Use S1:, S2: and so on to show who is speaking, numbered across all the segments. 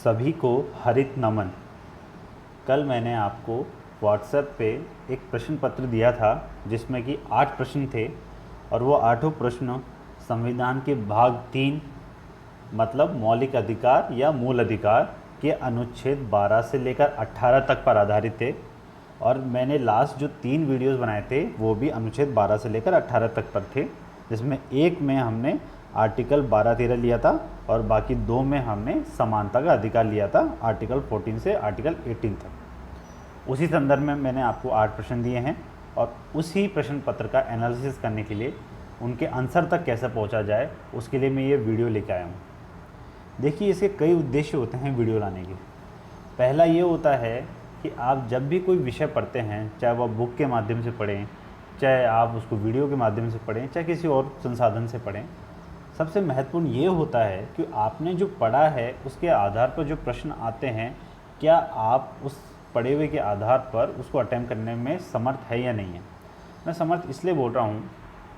S1: सभी को हरित नमन। कल मैंने आपको व्हाट्सएप पे एक प्रश्न पत्र दिया था जिसमें कि 8 प्रश्न थे और वो 8 प्रश्न संविधान के भाग 3 मतलब मौलिक अधिकार या मूल अधिकार के अनुच्छेद 12 से लेकर 18 तक पर आधारित थे। और मैंने लास्ट जो 3 वीडियोस बनाए थे वो भी अनुच्छेद 12 से लेकर 18 तक पर थे, जिसमें एक में हमने आर्टिकल 12-13 लिया था और बाकी 2 में हमने समानता का अधिकार लिया था, आर्टिकल 14 से आर्टिकल 18 तक। उसी संदर्भ में मैंने आपको 8 प्रश्न दिए हैं और उसी प्रश्न पत्र का एनालिसिस करने के लिए उनके आंसर तक कैसे पहुंचा जाए उसके लिए मैं ये वीडियो लेकर आया हूँ। देखिए, इसके कई उद्देश्य होते हैं वीडियो लाने के। पहला ये होता है कि आप जब भी कोई विषय पढ़ते हैं, चाहे वह बुक के माध्यम से पढ़ें, चाहे आप उसको वीडियो के माध्यम से पढ़ें, चाहे किसी और संसाधन से पढ़ें, सबसे महत्वपूर्ण ये होता है कि आपने जो पढ़ा है उसके आधार पर जो प्रश्न आते हैं, क्या आप उस पढ़े हुए के आधार पर उसको अटेम्प्ट करने में समर्थ है या नहीं है। मैं समर्थ इसलिए बोल रहा हूँ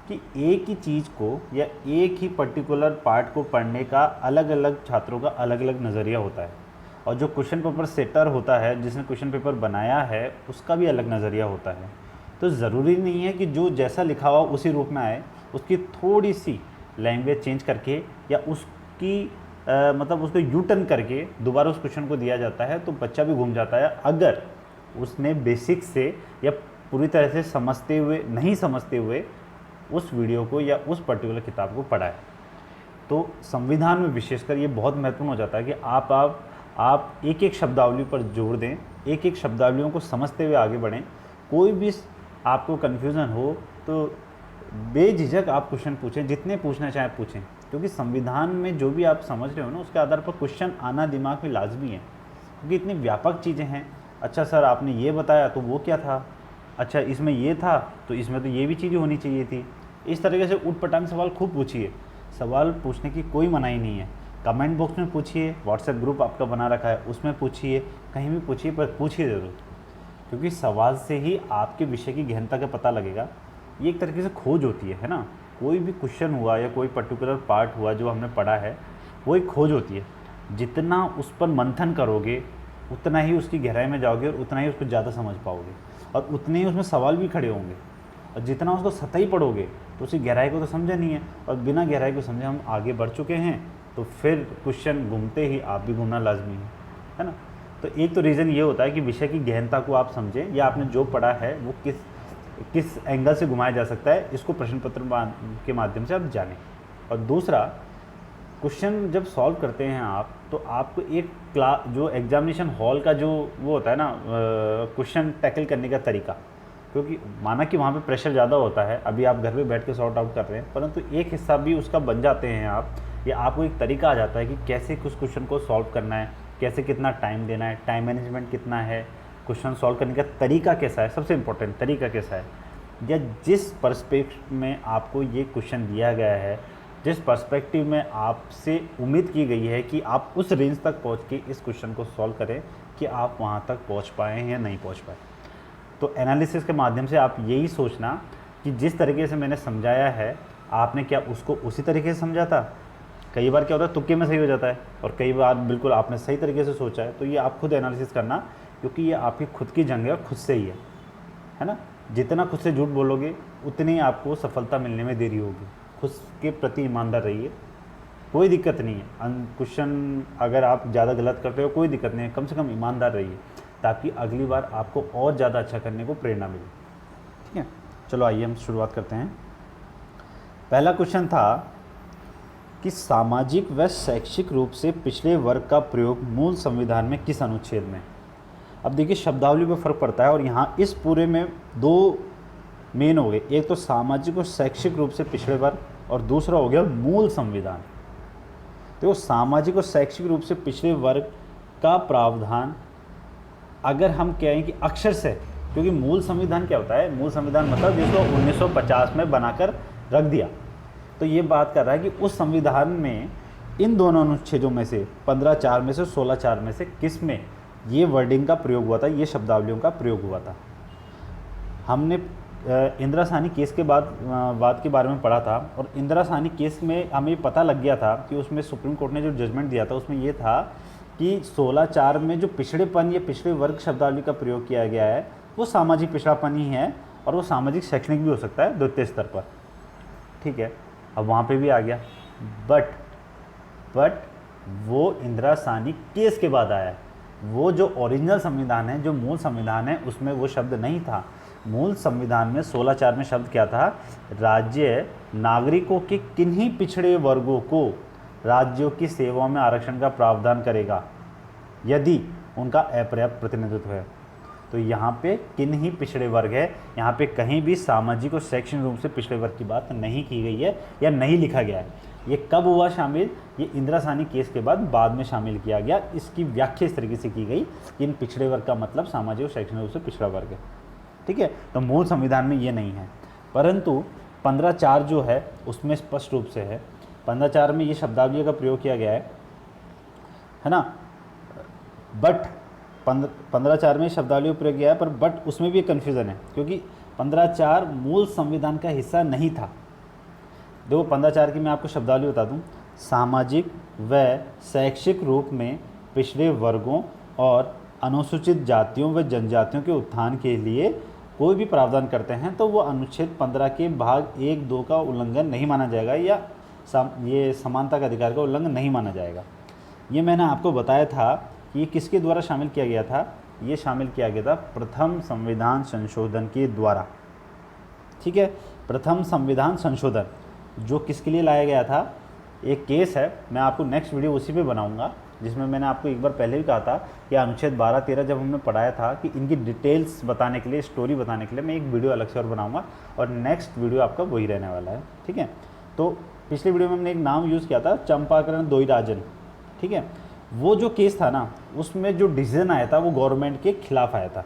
S1: कि एक ही चीज़ को या एक ही पर्टिकुलर पार्ट को पढ़ने का अलग अलग छात्रों का अलग अलग नज़रिया होता है और जो क्वेश्चन पेपर सेटर होता है, जिसने क्वेश्चन पेपर बनाया है, उसका भी अलग नज़रिया होता है। तो ज़रूरी नहीं है कि जो जैसा लिखा हुआ उसी रूप में आए, उसकी थोड़ी सी लैंग्वेज चेंज करके या उसकी मतलब उसको यू टर्न करके दोबारा उस क्वेश्चन को दिया जाता है तो बच्चा भी घूम जाता है, अगर उसने बेसिक से या पूरी तरह से नहीं समझते हुए उस वीडियो को या उस पर्टिकुलर किताब को पढ़ा है। तो संविधान में विशेषकर ये बहुत महत्वपूर्ण हो जाता है कि आप एक एक शब्दावली पर जोर दें, एक एक शब्दावलियों को समझते हुए आगे बढ़ें। कोई भी आपको कन्फ्यूज़न हो तो बेझिझक आप क्वेश्चन पूछें, जितने पूछना चाहें पूछें, क्योंकि संविधान में जो भी आप समझ रहे हो ना उसके आधार पर क्वेश्चन आना दिमाग में लाजमी है, क्योंकि इतनी व्यापक चीज़ें हैं। अच्छा सर, आपने ये बताया तो वो क्या था, अच्छा इसमें ये था तो इसमें तो ये भी चीज़ें होनी चाहिए थी। इस तरीके से उटपटांग सवाल खूब पूछिए। सवाल पूछने की कोई मनाही नहीं है। कमेंट बॉक्स में पूछिए, व्हाट्सएप ग्रुप आपका बना रखा है उसमें पूछिए, कहीं भी पूछिए, पर पूछिए ज़रूर, क्योंकि सवाल से ही आपके विषय की गहनता का पता लगेगा। ये एक तरीके से खोज होती है ना। कोई भी क्वेश्चन हुआ या कोई पर्टिकुलर पार्ट हुआ जो हमने पढ़ा है, वो एक खोज होती है। जितना उस पर मंथन करोगे उतना ही उसकी गहराई में जाओगे और उतना ही उसको ज़्यादा समझ पाओगे और उतने ही उसमें सवाल भी खड़े होंगे। और जितना उसको सतही पढ़ोगे तो उसकी गहराई को तो समझा नहीं है, और बिना गहराई को समझे हम आगे बढ़ चुके हैं तो फिर क्वेश्चन घूमते ही आप भी घूमना लाजमी है ना। तो एक तो रीज़न ये होता है कि विषय की गहनता को आप समझें या आपने जो पढ़ा है वो किस एंगल से घुमाया जा सकता है, इसको प्रश्न पत्र के माध्यम से आप जानें। और दूसरा, क्वेश्चन जब सॉल्व करते हैं आप तो आपको एक जो एग्जामिनेशन हॉल का जो वो होता है ना क्वेश्चन टैकल करने का तरीका, क्योंकि माना कि वहाँ पे प्रेशर ज़्यादा होता है, अभी आप घर पे बैठ के सॉर्ट आउट कर रहे हैं, परंतु एक हिस्सा भी उसका बन जाते हैं आप, या आपको एक तरीका आ जाता है कि कैसे कुछ क्वेश्चन को सॉल्व करना है, कैसे कितना टाइम देना है, टाइम मैनेजमेंट कितना है, क्वेश्चन सॉल्व करने का तरीका कैसा है, सबसे इम्पोर्टेंट तरीका कैसा है, या जिस पर्सपेक्टिव में आपको ये क्वेश्चन दिया गया है, जिस पर्सपेक्टिव में आपसे उम्मीद की गई है कि आप उस रेंज तक पहुँच के इस क्वेश्चन को सॉल्व करें, कि आप वहाँ तक पहुँच पाए हैं या नहीं पहुँच पाए। तो एनालिसिस के माध्यम से आप यही सोचना कि जिस तरीके से मैंने समझाया है आपने क्या उसको उसी तरीके से समझा था। कई बार क्या होता है तुक्के में सही हो जाता है और कई बार बिल्कुल आपने सही तरीके से सोचा है। तो ये आप खुद एनालिसिस करना, क्योंकि ये आपकी खुद की जंग है और खुद से ही है ना। जितना खुद से झूठ बोलोगे उतनी आपको सफलता मिलने में देरी होगी। खुद के प्रति ईमानदार रहिए, कोई दिक्कत नहीं है। क्वेश्चन अगर आप ज़्यादा गलत करते हो कोई दिक्कत नहीं है, कम से कम ईमानदार रहिए ताकि अगली बार आपको और ज़्यादा अच्छा करने को प्रेरणा मिले। ठीक है, चलो आइए हम शुरुआत करते हैं। पहला क्वेश्चन था कि सामाजिक व शैक्षिक रूप से पिछड़े वर्ग का प्रयोग मूल संविधान में किस अनुच्छेद में। अब देखिए, शब्दावली में फ़र्क पड़ता है और यहाँ इस पूरे में 2 मेन हो गए, एक तो सामाजिक और शैक्षिक रूप से पिछड़े वर्ग और दूसरा हो गया मूल संविधान। तो सामाजिक और शैक्षिक रूप से पिछड़े वर्ग का प्रावधान अगर हम कहें कि अक्षर से, क्योंकि मूल संविधान क्या होता है, मूल संविधान मतलब जिसको 1950 में बनाकर रख दिया, तो ये बात कर रहा है कि उस संविधान में इन दोनों अनुच्छेदों में से 15(4) में से 16(4) में से किस में ये वर्डिंग का प्रयोग हुआ था, ये शब्दावलियों का प्रयोग हुआ था। हमने इंदिरा साहनी केस के बाद के बारे में पढ़ा था और इंदिरा साहनी केस में हमें पता लग गया था कि उसमें सुप्रीम कोर्ट ने जो जजमेंट दिया था उसमें ये था कि 16(4) में जो पिछड़ेपन या पिछड़े वर्ग शब्दावली का प्रयोग किया गया है वो सामाजिक पिछड़ापन ही है, और वो सामाजिक शैक्षणिक भी हो सकता है द्वितीय स्तर पर। ठीक है, अब वहाँ पे भी आ गया, बट वो इंदिरा साहनी केस के बाद आया है। वो जो ओरिजिनल संविधान है, जो मूल संविधान है, उसमें वो शब्द नहीं था। मूल संविधान में 16(4) में शब्द क्या था? राज्य नागरिकों के किन्हीं पिछड़े वर्गों को राज्यों की सेवाओं में आरक्षण का प्रावधान करेगा यदि उनका अपर्याप्त प्रतिनिधित्व है। तो यहाँ पे किन्हीं पिछड़े वर्ग है, यहाँ पे कहीं भी सामाजिक और शैक्षणिक रूप से पिछड़े वर्ग की बात नहीं की गई है या नहीं लिखा गया है। ये कब हुआ शामिल? ये इंदिरा साहनी केस के बाद में शामिल किया गया। इसकी व्याख्या इस तरीके से की गई कि इन पिछड़े वर्ग का मतलब सामाजिक और शैक्षणिक रूप से पिछड़ा वर्ग है। ठीक है, तो मूल संविधान में ये नहीं है, परंतु 15(4) जो है उसमें स्पष्ट रूप से है। 15(4) में ये शब्दावली का प्रयोग किया गया है ना, बट 15(4) में शब्दावली का प्रयोग किया है, पर बट उसमें भी एक कन्फ्यूज़न है, क्योंकि 15(4) मूल संविधान का हिस्सा नहीं था। देखो 15(4) की मैं आपको शब्दावली बता दूं। सामाजिक व शैक्षिक रूप में पिछड़े वर्गों और अनुसूचित जातियों व जनजातियों के उत्थान के लिए कोई भी प्रावधान करते हैं तो वो अनुच्छेद 15 के भाग 1-2 का उल्लंघन नहीं माना जाएगा, या ये समानता का अधिकार का उल्लंघन नहीं माना जाएगा। ये मैंने आपको बताया था कि ये किसके द्वारा शामिल किया गया था? ये शामिल किया गया था प्रथम संविधान संशोधन के द्वारा। ठीक है, प्रथम संविधान संशोधन जो किसके लिए लाया गया था? एक केस है, मैं आपको नेक्स्ट वीडियो उसी पे बनाऊंगा, जिसमें मैंने आपको एक बार पहले भी कहा था कि अनुच्छेद 12-13 जब हमने पढ़ाया था कि इनकी डिटेल्स बताने के लिए, स्टोरी बताने के लिए मैं एक वीडियो अलग से और बनाऊंगा, और नेक्स्ट वीडियो आपका वही रहने वाला है। ठीक है, तो पिछले वीडियो में हमने एक नाम यूज़ किया था, चंपाकरण दोईराजन। ठीक है, वो जो केस था ना, उसमें जो डिसीजन आया था वो गवर्नमेंट के खिलाफ आया था,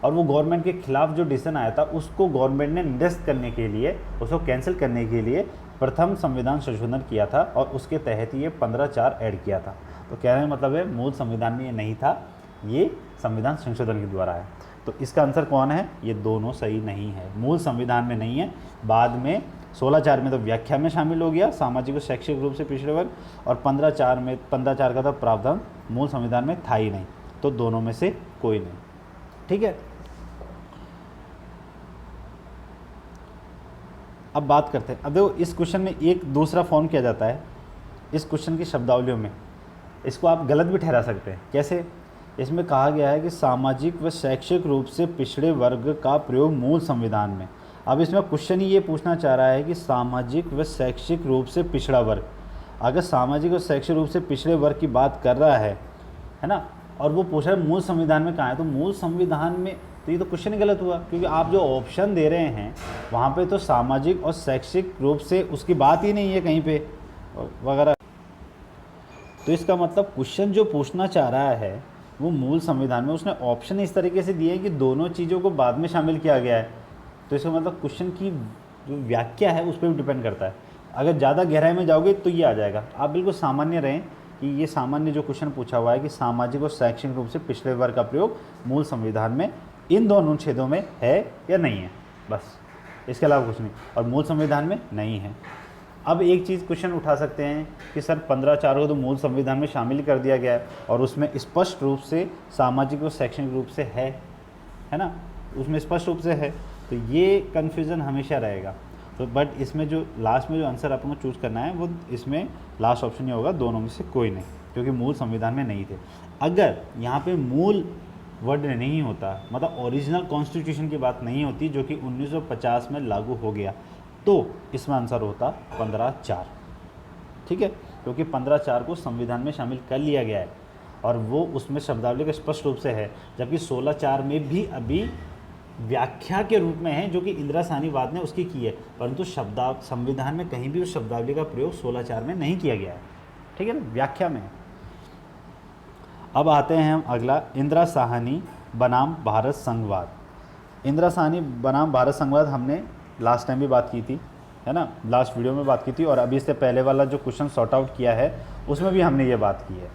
S1: और वो गवर्नमेंट के खिलाफ जो डिसीजन आया था उसको गवर्नमेंट ने निरस्त करने के लिए, उसको कैंसिल करने के लिए प्रथम संविधान संशोधन किया था, और उसके तहत ये 15(4) ऐड किया था। तो कहने का मतलब है मूल संविधान में ये नहीं था, ये संविधान संशोधन के द्वारा है। तो इसका आंसर कौन है? ये दोनों सही नहीं है, मूल संविधान में नहीं है। बाद में 16(4) में तो व्याख्या में शामिल हो गया, सामाजिक और शैक्षिक रूप से पिछड़े वर्ग, और 15(4) का तो प्रावधान मूल संविधान में था ही नहीं। तो दोनों में से कोई नहीं। ठीक है, अब बात करते हैं। अब देखो इस क्वेश्चन में एक दूसरा फॉर्म किया जाता है इस क्वेश्चन की शब्दावलियों में, इसको आप गलत भी ठहरा सकते हैं। कैसे? इसमें कहा गया है कि सामाजिक व शैक्षिक रूप से पिछड़े वर्ग का प्रयोग मूल संविधान में। अब इसमें क्वेश्चन ही ये पूछना चाह रहा है कि सामाजिक व शैक्षिक रूप से पिछड़ा वर्ग, अगर सामाजिक और शैक्षिक रूप से पिछड़े वर्ग की बात कर रहा है ना, और वो पूछ रहा है मूल संविधान में कहाँ है, तो मूल संविधान में, तो ये तो क्वेश्चन ही गलत हुआ, क्योंकि आप जो ऑप्शन दे रहे हैं वहाँ पे तो सामाजिक और शैक्षिक रूप से उसकी बात ही नहीं है कहीं पे वगैरह। तो इसका मतलब क्वेश्चन जो पूछना चाह रहा है वो मूल संविधान में, उसने ऑप्शन इस तरीके से दिए हैं कि दोनों चीज़ों को बाद में शामिल किया गया है। तो इसका मतलब क्वेश्चन की जो व्याख्या है उस पर भी डिपेंड करता है। अगर ज़्यादा गहराई में जाओगे तो ये आ जाएगा। आप बिल्कुल सामान्य रहें कि ये सामान्य जो क्वेश्चन पूछा हुआ है कि सामाजिक और शैक्षणिक रूप से पिछड़े वर्ग का प्रयोग मूल संविधान में इन दोनों अनुच्छेदों में है या नहीं है, बस इसके अलावा कुछ नहीं, और मूल संविधान में नहीं है। अब एक चीज़ क्वेश्चन उठा सकते हैं कि सर 15(4) को तो मूल संविधान में शामिल कर दिया गया है और उसमें स्पष्ट रूप से सामाजिक और शैक्षणिक रूप से है ना, उसमें स्पष्ट रूप से है, तो ये कन्फ्यूज़न हमेशा रहेगा। तो बट इसमें जो लास्ट में जो आंसर आपको चूज़ करना है वो इसमें लास्ट ऑप्शन ही होगा, दोनों में से कोई नहीं, क्योंकि मूल संविधान में नहीं थे। अगर यहाँ पे मूल वर्ड नहीं होता, मतलब ओरिजिनल कॉन्स्टिट्यूशन की बात नहीं होती जो कि 1950 में लागू हो गया, तो इसमें आंसर होता 15(4). ठीक है, क्योंकि 15(4) को संविधान में शामिल कर लिया गया है और वो उसमें शब्दावली का स्पष्ट रूप से है, जबकि 16(4) में भी अभी व्याख्या के रूप में है जो कि इंदिरा साहनी वाद ने उसकी की है, परंतु संविधान में कहीं भी उस शब्दावली का प्रयोग 16(4) में नहीं किया गया है। ठीक है ना, व्याख्या में। अब आते हैं हम अगला, इंदिरा साहनी बनाम भारत संघवाद। इंदिरा साहनी बनाम भारत संघवाद हमने लास्ट टाइम भी बात की थी, है ना, लास्ट वीडियो में बात की थी, और अभी इससे पहले वाला जो क्वेश्चन सॉर्ट आउट किया है उसमें भी हमने ये बात की है।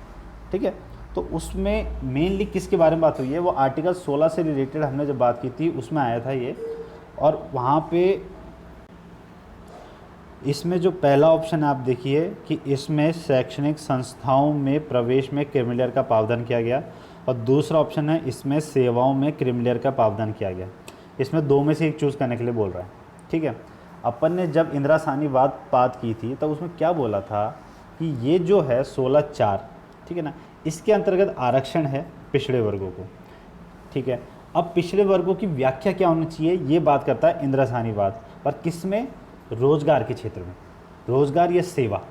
S1: ठीक है, तो उसमें मेनली किसके बारे में बात हुई है, वो आर्टिकल 16 से रिलेटेड हमने जब बात की थी उसमें आया था ये, और वहाँ पे इसमें जो पहला ऑप्शन है आप देखिए कि इसमें शैक्षणिक संस्थाओं में प्रवेश में क्रीमी का प्रावधान किया गया, और दूसरा ऑप्शन है इसमें सेवाओं में क्रीमी का प्रावधान किया गया। इसमें दो में से एक चूज़ करने के लिए बोल रहा है। ठीक है, अपन ने जब इंदिरा साहनीवाद बात की थी तब उसमें क्या बोला था कि ये जो है 16(4), ठीक है ना, इसके अंतर्गत आरक्षण है पिछड़े वर्गों को। ठीक है, अब पिछड़े वर्गों की व्याख्या क्या होनी चाहिए ये बात करता है इंदिरा साहनीवाद, पर किस में? रोजगार के क्षेत्र में, रोजगार या सेवा।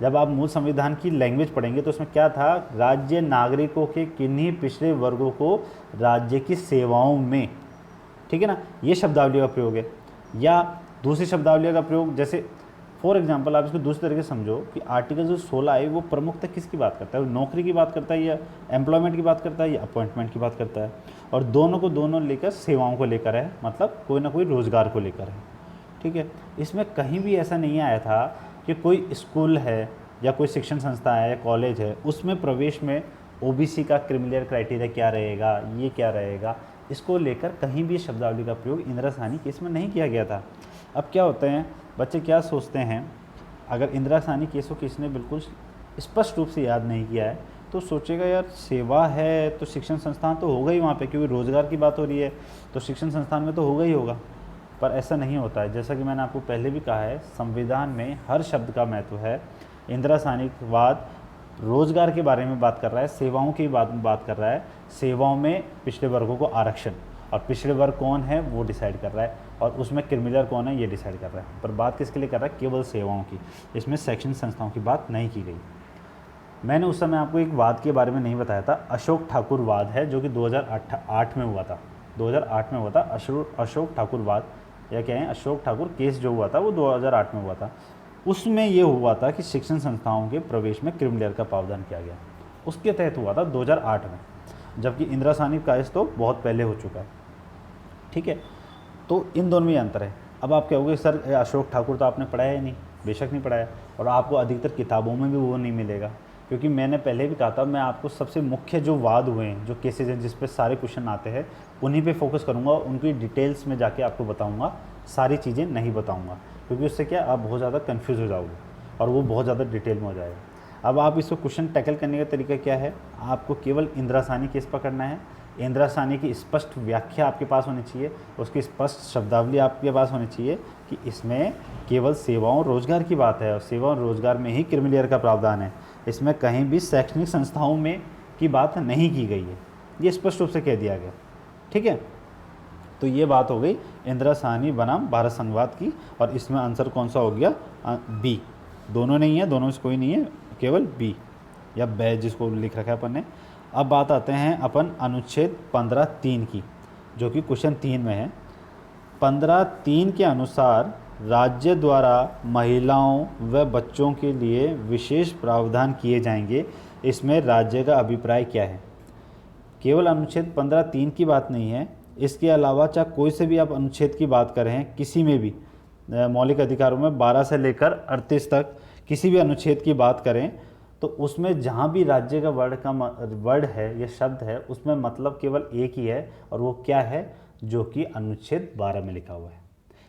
S1: जब आप मूल संविधान की लैंग्वेज पढ़ेंगे तो उसमें क्या था? राज्य नागरिकों के किन्हीं पिछड़े वर्गों को राज्य की सेवाओं में, ठीक है ना, ये शब्दावली का प्रयोग है। या दूसरी शब्दावली का प्रयोग, जैसे फॉर एग्जांपल आप इसको दूसरे तरीके से समझो कि आर्टिकल जो 16 है वो प्रमुखतः किसकी बात करता है? वो नौकरी की बात करता है या एम्प्लॉयमेंट की बात करता है या अपॉइंटमेंट की बात करता है? और दोनों को दोनों लेकर सेवाओं को लेकर है, मतलब कोई ना कोई रोजगार को लेकर है। ठीक है, इसमें कहीं भी ऐसा नहीं आया था कि कोई स्कूल है या कोई शिक्षण संस्था है या कॉलेज है उसमें प्रवेश में ओबीसी का क्रीमिलियर क्राइटेरिया क्या रहेगा, ये क्या रहेगा, इसको लेकर कहीं भी शब्दावली का प्रयोग इंदिरा साहनी केस में नहीं किया गया था। अब क्या होते हैं बच्चे, क्या सोचते हैं, अगर इंदिरा साहनी केस को किसने बिल्कुल स्पष्ट रूप से याद नहीं किया है तो सोचेगा यार सेवा है तो शिक्षण संस्थान तो होगा ही वहाँ पे, क्योंकि रोज़गार की बात हो रही है तो शिक्षण संस्थान में तो होगा ही होगा। पर ऐसा नहीं होता है। जैसा कि मैंने आपको पहले भी कहा है, संविधान में हर शब्द का महत्व है। इंदिरा साहनीवाद रोजगार के बारे में बात कर रहा है, सेवाओं की बात कर रहा है, सेवाओं में पिछड़े वर्गों को आरक्षण, और पिछड़े वर्ग कौन है वो डिसाइड कर रहा है, और उसमें क्रिमिनल कौन है ये डिसाइड कर रहा है। पर बात किसके लिए कर रहा है? केवल सेवाओं की। इसमें शैक्षणिक संस्थाओं की बात नहीं की गई। मैंने उस समय आपको एक वाद के बारे में नहीं बताया था, अशोक ठाकुर वाद है, जो कि 2008 में हुआ था। 2008 में हुआ था अशोक ठाकुर वाद, या क्या है, अशोक ठाकुर केस जो हुआ था वो 2008 में हुआ था। उसमें ये हुआ था कि शिक्षण संस्थाओं के प्रवेश में क्रीमिलियर का प्रावधान किया गया, उसके तहत हुआ था 2008 में, जबकि इंदिरा साहनी का केस तो बहुत पहले हो चुका है। ठीक है, तो इन दोनों में अंतर है। अब आप कहोगे सर अशोक ठाकुर तो आपने पढ़ाया ही नहीं। बेशक नहीं पढ़ाया, और आपको अधिकतर किताबों में भी वो नहीं मिलेगा, क्योंकि मैंने पहले भी कहा था मैं आपको सबसे मुख्य जो वाद हुए हैं, जो केसेज हैं जिस पे सारे क्वेश्चन आते हैं, उन्हीं पे फोकस करूँगा, उनकी डिटेल्स में जाके आपको बताऊँगा, सारी चीज़ें नहीं बताऊँगा, क्योंकि उससे क्या आप बहुत ज़्यादा कन्फ्यूज़ हो जाओगे और वो बहुत ज़्यादा डिटेल में हो जाएगा। अब आप इसको क्वेश्चन टैकल करने का तरीका क्या है? आपको केवल इंदिरा साहनी केस पकड़ना है, इंदिरा साहनी की स्पष्ट व्याख्या आपके पास होनी चाहिए, उसकी स्पष्ट शब्दावली आपके पास होनी चाहिए कि इसमें केवल सेवाओं रोजगार की बात है, और सेवा और रोजगार में ही क्रिमिलियर का प्रावधान है। इसमें कहीं भी शैक्षणिक संस्थाओं में की बात नहीं की गई है, ये स्पष्ट रूप से कह दिया गया। ठीक है, तो ये बात हो गई इंदिरा साहनी बनाम भारत संघवाद की, और इसमें आंसर कौन सा हो गया? बी। दोनों नहीं है, दोनों में से कोई नहीं है, केवल बी या बै जिसको लिख रखा है अपन ने। अब बात आते हैं अपन अनुच्छेद 15(3) की, जो कि क्वेश्चन 3 में है। 15(3) के अनुसार राज्य द्वारा महिलाओं व बच्चों के लिए विशेष प्रावधान किए जाएंगे, इसमें राज्य का अभिप्राय क्या है? केवल अनुच्छेद 15(3) की बात नहीं है, इसके अलावा चाहे कोई से भी आप अनुच्छेद की बात करें, किसी में भी मौलिक अधिकारों में 12 से लेकर 38 तक किसी भी अनुच्छेद की बात करें, तो उसमें जहाँ भी राज्य का वर्ड है या शब्द है, उसमें मतलब केवल एक ही है, और वो क्या है? जो कि अनुच्छेद 12 में लिखा हुआ है।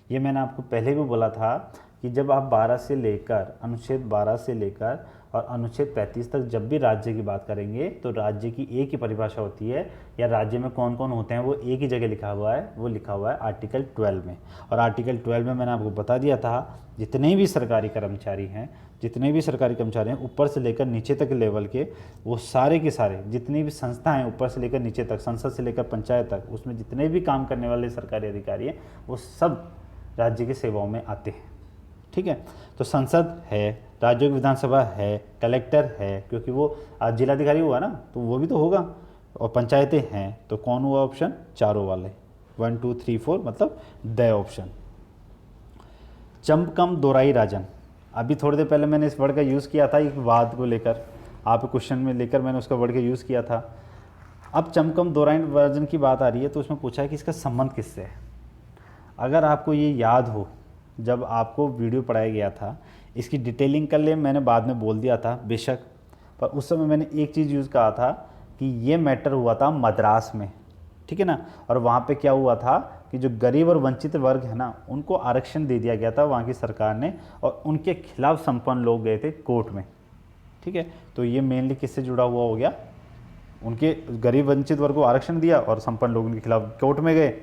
S1: ये मैंने आपको पहले भी बोला था कि जब आप 12 से लेकर अनुच्छेद 12 से लेकर और अनुच्छेद 35 तक जब भी राज्य की बात करेंगे तो राज्य की एक ही परिभाषा होती है, या राज्य में कौन कौन होते हैं वो एक ही जगह लिखा हुआ है, वो लिखा हुआ है आर्टिकल 12 में। और आर्टिकल 12 में मैंने आपको बता दिया था जितने भी सरकारी कर्मचारी हैं, ऊपर से लेकर नीचे तक लेवल के, वो सारे के सारे जितनी भी संस्था हैं ऊपर से लेकर नीचे तक, संसद से लेकर पंचायत तक, उसमें जितने भी काम करने वाले सरकारी अधिकारी हैं वो सब राज्य की सेवाओं में आते हैं। ठीक है, तो संसद है, राज्यों की विधानसभा है, कलेक्टर है क्योंकि वो जिलाधिकारी हुआ ना, तो वो भी तो होगा, और पंचायतें हैं, तो कौन हुआ ऑप्शन? चारों वाले, 1 2 3 4 मतलब द ऑप्शन। चंपकम दोराई राजन, अभी थोड़ी देर पहले मैंने इस वर्ड का यूज़ किया था, एक वाद को लेकर, आप क्वेश्चन में लेकर मैंने उसका वर्ड का यूज़ किया था। अब चंपकम दोराई राजन की बात आ रही है तो उसमें पूछा है कि इसका संबंध किससे है। अगर आपको ये याद हो, जब आपको वीडियो पढ़ाया गया था, इसकी डिटेलिंग कर ले, मैंने बाद में बोल दिया था बेशक, पर उस समय मैंने एक चीज़ यूज़ कहा था कि ये मैटर हुआ था मद्रास में, ठीक है ना, और वहाँ पे क्या हुआ था, कि जो गरीब और वंचित वर्ग है ना, उनको आरक्षण दे दिया गया था वहाँ की सरकार ने, और उनके खिलाफ संपन्न लोग गए थे कोर्ट में। ठीक है, तो ये मेनली किससे जुड़ा हुआ हो गया, उनके गरीब वंचित वर्ग को आरक्षण दिया और संपन्न लोगों के खिलाफ कोर्ट में गए,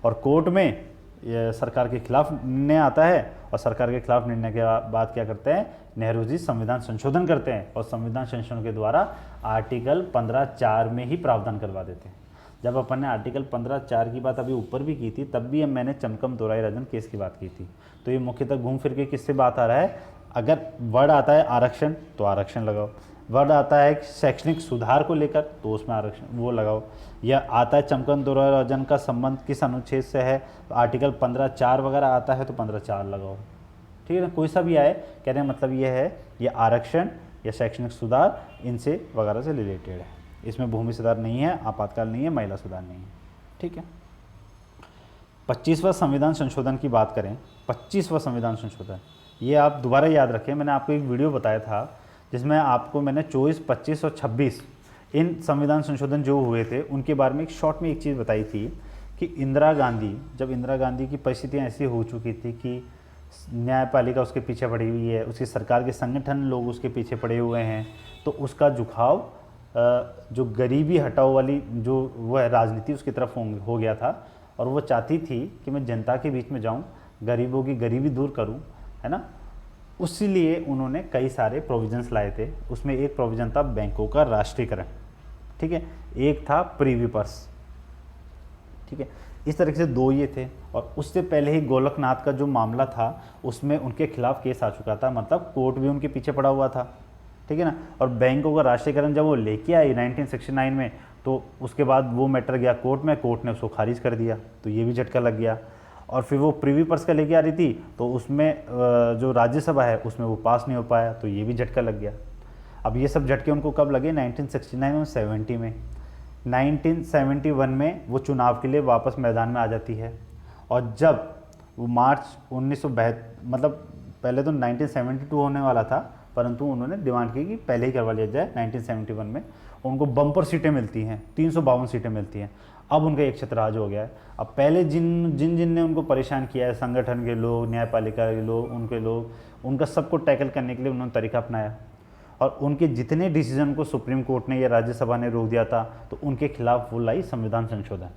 S1: और कोर्ट में ये सरकार के खिलाफ निर्णय आता है, और सरकार के खिलाफ निर्णय के बाद क्या करते हैं, नेहरू जी संविधान संशोधन करते हैं, और संविधान संशोधन के द्वारा आर्टिकल 15(4) में ही प्रावधान करवा देते हैं। जब अपन ने आर्टिकल 15(4) की बात अभी ऊपर भी की थी, तब भी मैंने चमकम दोहराई राजन केस की बात की थी। तो ये मुख्यतः घूम फिर के किससे बात आ रहा है, अगर वर्ड आता है आरक्षण तो आरक्षण लगाओ, वर्ड आता है शैक्षणिक सुधार को लेकर तो उसमें आरक्षण वो लगाओ, या आता है चमकम दोहराई राजन का संबंध किस अनुच्छेद से है, तो आर्टिकल 15(4) वगैरह आता है तो 15(4) लगाओ। ठीक है ना, कोई सा भी आए, कहने का मतलब ये है ये आरक्षण या शैक्षणिक सुधार इनसे वगैरह से रिलेटेड है। इसमें भूमि सुधार नहीं है, आपातकाल नहीं है, महिला सुधार नहीं है। ठीक है, 25वां संविधान संशोधन की बात करें, 25वां संविधान संशोधन, ये आप दोबारा याद रखें, मैंने आपको एक वीडियो बताया था जिसमें आपको मैंने 24, 25 और 26 इन संविधान संशोधन जो हुए थे उनके बारे में एक शॉर्ट में एक चीज़ बताई थी कि इंदिरा गांधी, जब इंदिरा गांधी की परिस्थितियाँ ऐसी हो चुकी थी कि न्यायपालिका उसके पीछे पड़ी हुई है, उसकी सरकार के संगठन लोग उसके पीछे पड़े हुए हैं, तो उसका झुकाव जो गरीबी हटाओ वाली जो वो है राजनीति उसकी तरफ हो गया था, और वो चाहती थी कि मैं जनता के बीच में जाऊं, गरीबों की गरीबी दूर करूं, है ना। उसीलिए उन्होंने कई सारे प्रोविजंस लाए थे। उसमें एक प्रोविज़न था बैंकों का राष्ट्रीयकरण, ठीक है, एक था प्रीवी पर्स, ठीक है, इस तरीके से दो ये थे। और उससे पहले ही गोलकनाथ का जो मामला था उसमें उनके खिलाफ केस आ चुका था, मतलब कोर्ट भी उनके पीछे पड़ा हुआ था, ठीक है ना। और बैंकों का राष्ट्रीयकरण जब वो लेके आई 1969 में, तो उसके बाद वो मैटर गया कोर्ट में, कोर्ट ने उसको खारिज कर दिया, तो ये भी झटका लग गया। और फिर वो प्रीवी पर्स का लेके आ रही थी, तो उसमें जो राज्यसभा है उसमें वो पास नहीं हो पाया, तो ये भी झटका लग गया। अब ये सब झटके उनको कब लगे, 1969 और 70 में। 1971 में वो चुनाव के लिए वापस मैदान में आ जाती है, और जब वो मार्च 1972, मतलब पहले तो 1972 होने वाला था, परंतु उन्होंने डिमांड की कि पहले ही करवा लिया जाए 1971 में। उनको बम्पर सीटें मिलती हैं, 352 सीटें मिलती हैं। अब उनका एक छत्रराज हो गया है। अब पहले जिन ने उनको परेशान किया है, संगठन के लोग, न्यायपालिका के लोग, उनके लोग, उनका सबको टैकल करने के लिए उन्होंने तरीका अपनाया, और उनके जितने डिसीजन को सुप्रीम कोर्ट ने या राज्यसभा ने रोक दिया था, तो उनके खिलाफ वो लाई संविधान संशोधन।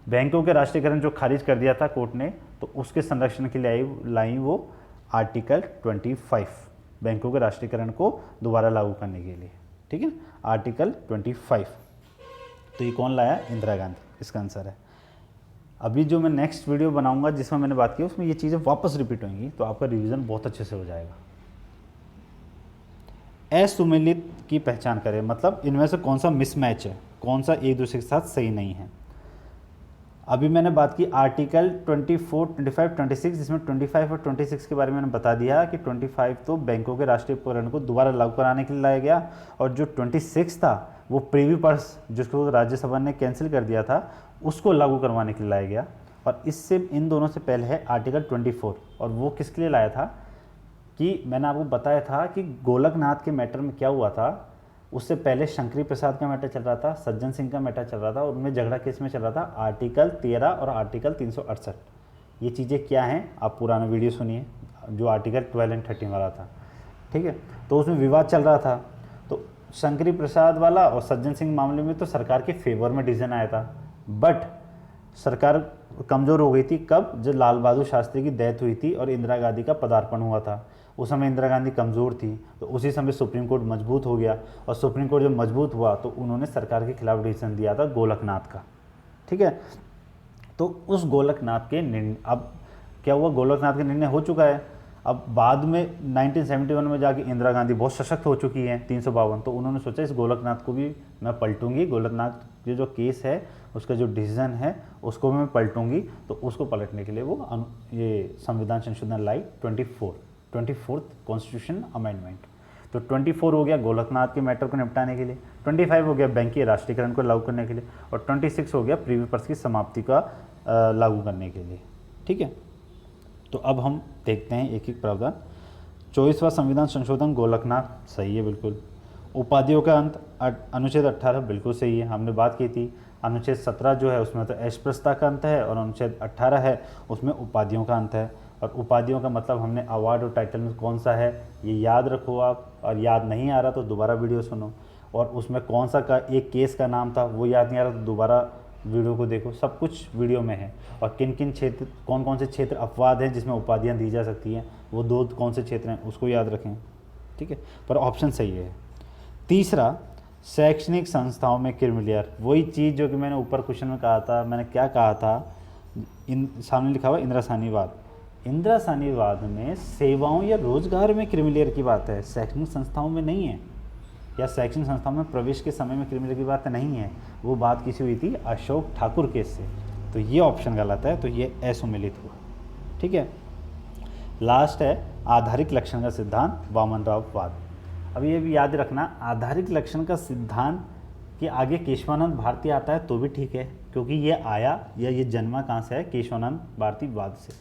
S1: बैंकों के राष्ट्रीयकरण जो खारिज कर दिया था कोर्ट ने, तो उसके संरक्षण के लिए लाई वो आर्टिकल 25, बैंकों के राष्ट्रीयकरण को दोबारा लागू करने के लिए, ठीक है, आर्टिकल 25। तो ये कौन लाया, इंदिरा गांधी, इसका आंसर है। अभी जो मैं नेक्स्ट वीडियो बनाऊंगा जिसमें मैंने बात की उसमें ये चीज़ें वापस रिपीट होंगी, तो आपका रिवीजन बहुत अच्छे से हो जाएगा। असुमेलित की पहचान करें, मतलब इनमें से कौन सा मिसमैच है, कौन सा एक दूसरे के साथ सही नहीं है। अभी मैंने बात की आर्टिकल 24, 25, 26, जिसमें 25 और 26 के बारे में मैंने बता दिया कि 25 तो बैंकों के राष्ट्रीयकरण को दोबारा लागू कराने के लिए लाया गया, और जो 26 था वो प्रीवी पर्स जिसको राज्यसभा ने कैंसिल कर दिया था उसको लागू करवाने के लिए लाया गया। और इससे इन दोनों से पहले है आर्टिकल 24, और वो किसके लिए लाया था कि मैंने आपको बताया था कि गोलकनाथ के मैटर में क्या हुआ था। उससे पहले शंकरी प्रसाद का मैटर चल रहा था, सज्जन सिंह का मैटर चल रहा था, और उनमें झगड़ा किस में चल रहा था, आर्टिकल 13 और आर्टिकल 368। ये चीज़ें क्या हैं, आप पुराना वीडियो सुनिए जो आर्टिकल 12 एंड 13 वाला था, ठीक है। तो उसमें विवाद चल रहा था, तो शंकरी प्रसाद वाला और सज्जन सिंह मामले में तो सरकार के फेवर में डिसीजन आया था, बट सरकार कमज़ोर हो गई थी कब, जब लाल बहादुर शास्त्री की डेथ हुई थी और इंदिरा गांधी का पदार्पण हुआ था। उस समय इंदिरा गांधी कमज़ोर थी, तो उसी समय सुप्रीम कोर्ट मजबूत हो गया, और सुप्रीम कोर्ट जब मजबूत हुआ तो उन्होंने सरकार के खिलाफ डिसीजन दिया था गोलकनाथ का, ठीक है। तो उस गोलकनाथ के निर्णय, अब क्या हुआ, गोलकनाथ का निर्णय हो चुका है। अब बाद में 1971 में जाके इंदिरा गांधी बहुत सशक्त हो चुकी हैं, 352, तो उन्होंने सोचा इस गोलकनाथ को भी मैं पलटूंगी, गोलकनाथ के जो केस है उसका जो डिसीजन है उसको भी मैं पलटूंगी। तो उसको पलटने के लिए वो ये संविधान संशोधन लाई 24th कॉन्स्टिट्यूशन अमेंडमेंट। तो 24 हो गया गोलकनाथ के मैटर को निपटाने के लिए, 25 हो गया बैंक के राष्ट्रीयकरण को लागू करने के लिए, और 26 हो गया प्रीवी पर्स की समाप्ति का लागू करने के लिए, ठीक है। तो अब हम देखते हैं एक एक प्रावधान। 24वां संविधान संशोधन गोलकनाथ, सही है बिल्कुल। उपाधियों का अंत, अनुच्छेद 18 बिल्कुल सही है, हमने बात की थी। अनुच्छेद 17 जो है उसमें तो ऐशप्रस्ता का अंत है, और अनुच्छेद 18 है उसमें उपाधियों का अंत है। और उपाधियों का मतलब हमने अवार्ड और टाइटल में कौन सा है ये याद रखो आप, और याद नहीं आ रहा तो दोबारा वीडियो सुनो। और उसमें कौन सा का एक केस का नाम था वो याद नहीं आ रहा तो दोबारा वीडियो को देखो, सब कुछ वीडियो में है। और किन किन क्षेत्र, कौन कौन से क्षेत्र अपवाद हैं जिसमें उपाधियाँ दी जा सकती हैं, वो 2 कौन से क्षेत्र हैं उसको याद रखें, ठीक है। पर ऑप्शन सही है। तीसरा, शैक्षणिक संस्थाओं में क्रीमिलेयर, वही चीज़ जो कि मैंने ऊपर क्वेश्चन में कहा था। मैंने क्या कहा था, सामने लिखा हुआ इंदिरासानीवाद। इंदिरासानीवाद में सेवाओं या रोजगार में क्रीमिलेयर की बात है, शैक्षणिक संस्थाओं में नहीं है, या शैक्षणिक संस्थाओं में प्रवेश के समय में क्रीमिलेयर की बात नहीं है। वो बात किसी हुई थी अशोक ठाकुर केस से। तो ये ऑप्शन गलत है, तो ये असुमेलित हुआ, ठीक है। लास्ट है आधारिक लक्षण का सिद्धांत, वामनराववाद। अब ये भी याद रखना, आधारिक लक्षण का सिद्धांत के आगे केशवानंद भारती आता है तो भी ठीक है, क्योंकि ये आया या ये जन्मा कहाँ से है, केशवानंद भारती वाद से।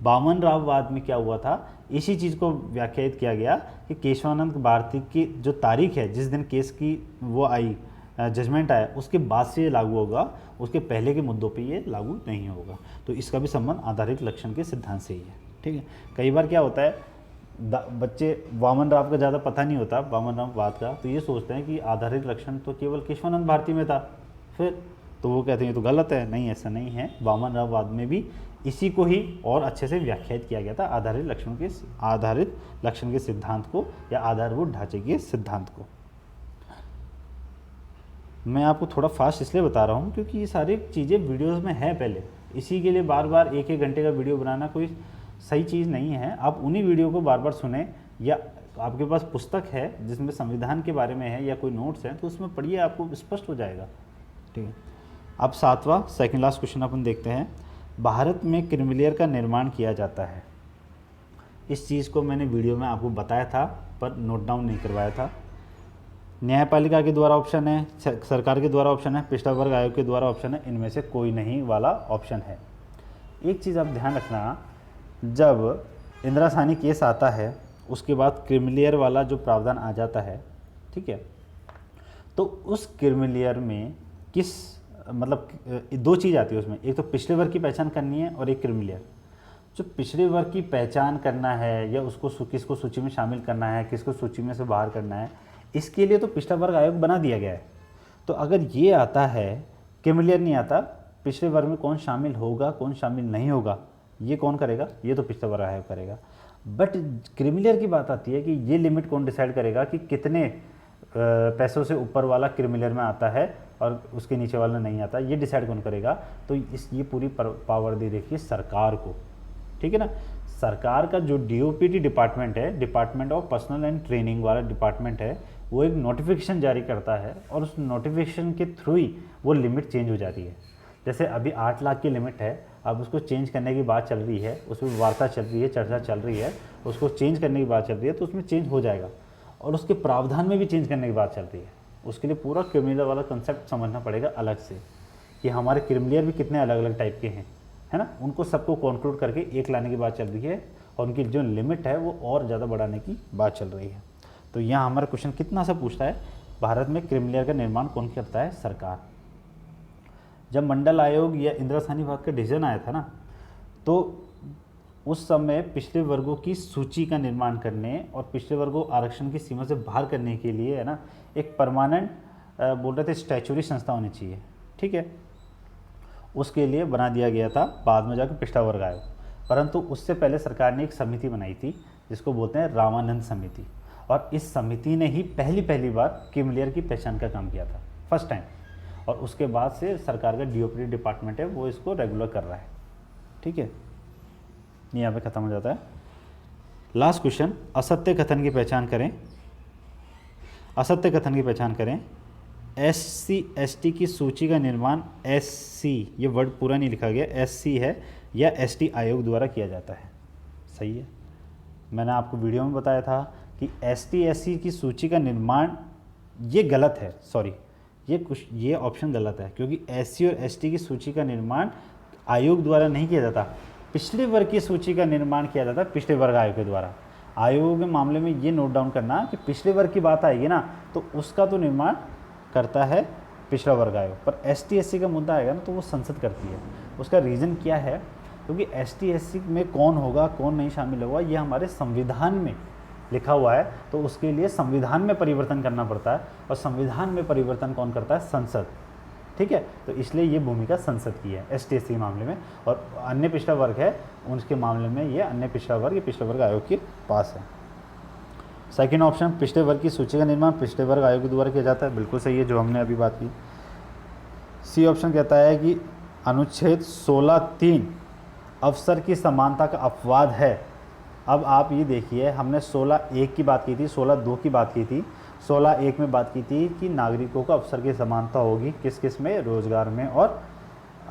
S1: वामनराववाद में क्या हुआ था, इसी चीज़ को व्याख्यायित किया गया कि केशवानंद भारती की जो तारीख है जिस दिन केस की वो आई, जजमेंट आया, उसके बाद से ये लागू होगा, उसके पहले के मुद्दों पे ये लागू नहीं होगा। तो इसका भी संबंध आधारिक लक्षण के सिद्धांत से ही है, ठीक है। कई बार क्या होता है, बच्चे वामनराव का ज़्यादा पता नहीं होता, वामनराववाद का, तो ये सोचते हैं कि आधारिक लक्षण तो केवल केशवानंद भारती में था, फिर तो वो कहते हैं ये तो गलत है। नहीं, ऐसा नहीं है, वामनराववाद में भी इसी को ही और अच्छे से व्याख्यायित किया गया था, आधारित लक्षण के सिद्धांत को, या आधारभूत ढांचे के सिद्धांत को। मैं आपको थोड़ा फास्ट इसलिए बता रहा हूँ क्योंकि ये सारी चीज़ें वीडियोस में है पहले, इसी के लिए बार बार एक घंटे का वीडियो बनाना कोई सही चीज़ नहीं है। आप उन्हीं वीडियो को बार बार सुने, या आपके पास पुस्तक है जिसमें संविधान के बारे में है या कोई नोट्स हैं तो उसमें पढ़िए, आपको स्पष्ट हो जाएगा, ठीक है। अब 7वां सेकंड लास्ट क्वेश्चन अपन देखते हैं। भारत में क्रीमिलेयर का निर्माण किया जाता है, इस चीज़ को मैंने वीडियो में आपको बताया था पर नोट डाउन नहीं करवाया था। न्यायपालिका के द्वारा ऑप्शन है, सरकार के द्वारा ऑप्शन है, पिछड़ा वर्ग आयोग के द्वारा ऑप्शन है, इनमें से कोई नहीं वाला ऑप्शन है। एक चीज़ आप ध्यान रखना, जब इंदिरासानी केस आता है उसके बाद क्रीमिलेयर वाला जो प्रावधान आ जाता है, ठीक है, तो उस क्रीमिलेयर में किस मतलब 2 चीज़ आती है उसमें, एक तो पिछड़े वर्ग की पहचान करनी है और एक क्रीमिलेयर। जो पिछड़े वर्ग की पहचान करना है या उसको किसको सूची में शामिल करना है, किसको सूची में से बाहर करना है, इसके लिए तो पिछड़ा वर्ग आयोग बना दिया गया है। तो अगर ये आता है, क्रीमिलेयर नहीं आता, पिछड़े वर्ग में कौन शामिल होगा कौन शामिल नहीं होगा ये कौन करेगा, ये तो पिछड़ा वर्ग आयोग करेगा। बट क्रीमिलेयर की बात आती है कि ये लिमिट कौन डिसाइड करेगा कि कितने पैसों से ऊपर वाला क्रीमिलेयर में आता है और उसके नीचे वाला नहीं आता, ये डिसाइड कौन करेगा। तो ये पूरी पावर दे रखी है सरकार को, ठीक है ना। सरकार का जो DOPT डिपार्टमेंट है, department of personal and training वाला डिपार्टमेंट है, वो एक नोटिफिकेशन जारी करता है और उस नोटिफिकेशन के थ्रू ही वो लिमिट चेंज हो जाती है। जैसे अभी 8 लाख की लिमिट है, अब उसको चेंज करने की बात चल रही है, उसमें वार्ता चल रही है, चर्चा चल रही है, उसको चेंज करने की बात चल रही है, तो उसमें चेंज हो जाएगा। और उसके प्रावधान में भी चेंज करने की बात चल रही है। उसके लिए पूरा क्रिमिनल वाला कंसेप्ट समझना पड़ेगा अलग से, कि हमारे क्रिमिलियर भी कितने अलग अलग टाइप के हैं, है ना। उनको सबको कॉन्क्लूड करके एक लाने की बात चल रही है, और उनकी जो लिमिट है वो और ज़्यादा बढ़ाने की बात चल रही है। तो यहाँ हमारा क्वेश्चन कितना सा पूछता है, भारत में क्रिमिलियर का निर्माण कौन करता है, सरकार। जब मंडल आयोग या इंदिरासानीवाद का डिसीजन आया था ना, तो उस समय पिछड़े वर्गों की सूची का निर्माण करने और पिछड़े वर्गों आरक्षण की सीमा से बाहर करने के लिए, है ना, एक परमानेंट बोल रहे थे स्टैचुरी संस्था होनी चाहिए, ठीक है। उसके लिए बना दिया गया था बाद में जाकर पिछड़ा वर्ग आयोग। परंतु उससे पहले सरकार ने एक समिति बनाई थी जिसको बोलते हैं रामानंद समिति, और इस समिति ने ही पहली बार क्रिमिलेयर की पहचान का काम किया था, फर्स्ट टाइम। और उसके बाद से सरकार का DOPT डिपार्टमेंट है वो इसको रेगुलर कर रहा है, ठीक है। यहाँ पे खत्म हो जाता है। लास्ट क्वेश्चन, असत्य कथन की पहचान करें। असत्य कथन की पहचान करें। SC ST की सूची का निर्माण SC, ये वर्ड पूरा नहीं लिखा गया, SC है या ST आयोग द्वारा किया जाता है, सही है। मैंने आपको वीडियो में बताया था कि ST SC की सूची का निर्माण, ये गलत है, सॉरी, ये ऑप्शन गलत है, क्योंकि SC और ST की सूची का निर्माण आयोग द्वारा नहीं किया जाता, पिछड़े वर्ग की सूची का निर्माण किया जाता है पिछड़े वर्ग आयोग के द्वारा। आयोग के मामले में ये नोट डाउन करना कि पिछड़े वर्ग की बात आएगी ना, तो उसका तो निर्माण करता है पिछड़ा वर्ग आयोग, पर ST SC का मुद्दा आएगा ना तो वो संसद करती है। उसका रीज़न क्या है? क्योंकि ST SC में कौन होगा कौन नहीं शामिल होगा ये हमारे संविधान में लिखा हुआ है, तो उसके लिए संविधान में परिवर्तन करना पड़ता है, और संविधान में परिवर्तन कौन करता है? संसद। ठीक है, तो इसलिए ये भूमिका संसद की है ST SC के मामले में, और अन्य पिछड़ा वर्ग है उनके मामले में ये अन्य पिछड़ा वर्ग, ये पिछड़ा वर्ग आयोग के पास है। सेकेंड ऑप्शन, पिछड़े वर्ग की सूची का निर्माण पिछड़े वर्ग आयोग के द्वारा किया जाता है, बिल्कुल सही है जो हमने अभी बात की। सी ऑप्शन कहता है कि अनुच्छेद 16(3) अवसर की समानता का अपवाद है। अब आप ये देखिए, हमने 16(1) की बात की थी, 16(2) की बात की थी। 16(1) में बात की थी कि नागरिकों को अवसर की समानता होगी किस किस में? रोजगार में और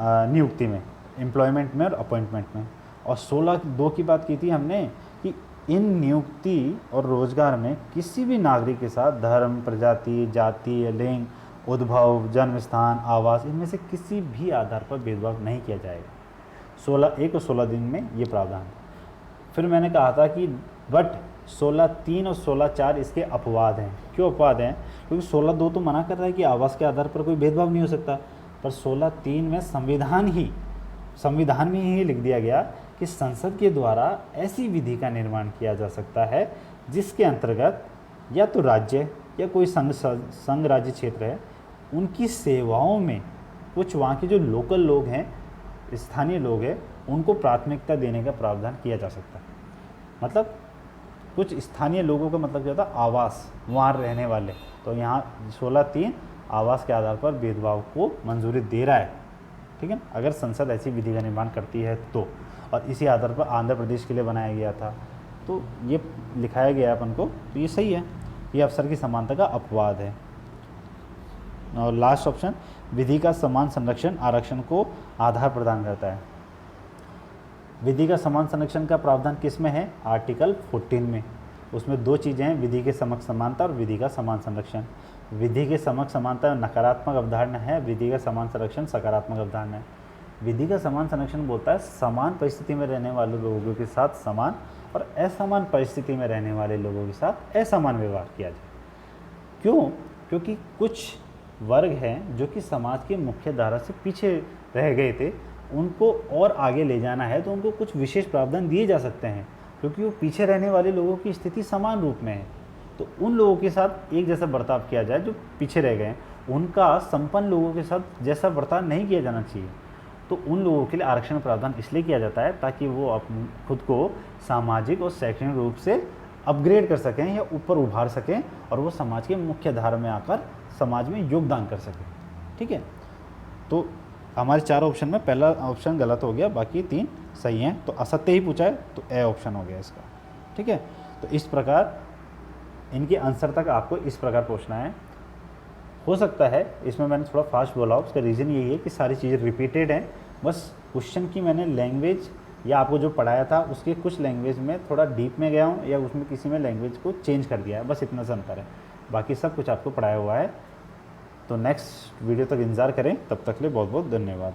S1: नियुक्ति में, एम्प्लॉयमेंट में और अपॉइंटमेंट में। और 16(2) की बात की थी हमने कि इन नियुक्ति और रोजगार में किसी भी नागरिक के साथ धर्म, प्रजाति, जाति, लिंग, उद्भव, जन्म स्थान, आवास, इनमें से किसी भी आधार पर भेदभाव नहीं किया जाएगा। 16(1) और 16(3) में ये प्रावधान। फिर मैंने कहा था कि बट 16(3) और 16(4) इसके अपवाद हैं। क्यों अपवाद हैं? क्योंकि 16(2) तो मना कर रहा है कि आवास के आधार पर कोई भेदभाव नहीं हो सकता, पर 16(3) में संविधान में ही लिख दिया गया कि संसद के द्वारा ऐसी विधि का निर्माण किया जा सकता है जिसके अंतर्गत या तो राज्य या कोई संघ राज्य क्षेत्र है, उनकी सेवाओं में कुछ वहाँ के जो लोकल लोग हैं, स्थानीय लोग हैं, उनको प्राथमिकता देने का प्रावधान किया जा सकता है। मतलब कुछ स्थानीय लोगों का मतलब क्या होता है? आवास, वहाँ रहने वाले। तो यहाँ 16(3) आवास के आधार पर भेदभाव को मंजूरी दे रहा है। ठीक है, अगर संसद ऐसी विधि का निर्माण करती है तो, और इसी आधार पर आंध्र प्रदेश के लिए बनाया गया था, तो ये लिखाया गया अपन को, तो ये सही है, ये अवसर की समानता का अपवाद है। और लास्ट ऑप्शन, विधि का समान संरक्षण आरक्षण को आधार प्रदान करता है। विधि का समान संरक्षण का प्रावधान किस में है? आर्टिकल 14 में। उसमें दो चीज़ें हैं, विधि के समक्ष समानता और विधि का समान संरक्षण। विधि के समक्ष समानता नकारात्मक अवधारणा है, विधि का समान संरक्षण सकारात्मक अवधारणा है। विधि का समान संरक्षण बोलता है समान परिस्थिति में रहने वाले लोगों के साथ समान और असमान परिस्थिति में रहने वाले लोगों के साथ असमान व्यवहार किया जाए। क्यों? क्योंकि कुछ वर्ग हैं जो कि समाज की मुख्य धारा से पीछे रह गए थे, उनको और आगे ले जाना है तो उनको कुछ विशेष प्रावधान दिए जा सकते हैं, क्योंकि वो पीछे रहने वाले लोगों की स्थिति समान रूप में है। तो उन लोगों के साथ एक जैसा बर्ताव किया जाए जो पीछे रह गए हैं, उनका संपन्न लोगों के साथ जैसा बर्ताव नहीं किया जाना चाहिए। तो उन लोगों के लिए आरक्षण प्रावधान इसलिए किया जाता है ताकि वो खुद को सामाजिक और शैक्षणिक रूप से अपग्रेड कर सकें या ऊपर उभार सकें, और वो समाज के मुख्य धारा में आकर समाज में योगदान कर सकें। ठीक है, तो हमारे 4 ऑप्शन में पहला ऑप्शन गलत हो गया, बाकी 3 सही हैं। तो असत्य ही पूछा है तो ए ऑप्शन हो गया इसका। ठीक है, तो इस प्रकार इनके आंसर तक आपको इस प्रकार पूछना है। हो सकता है इसमें मैंने थोड़ा फास्ट बोला हो, उसका रीज़न यही है कि सारी चीज़ें रिपीटेड हैं, बस क्वेश्चन की मैंने लैंग्वेज या आपको जो पढ़ाया था उसके कुछ लैंग्वेज में थोड़ा डीप में गया हूँ या उसमें किसी में लैंग्वेज को चेंज कर दिया है, बस इतना सा अंतर है, बाकी सब कुछ आपको पढ़ाया हुआ है। तो नेक्स्ट वीडियो तक इंतज़ार करें, तब तक के लिए बहुत बहुत धन्यवाद।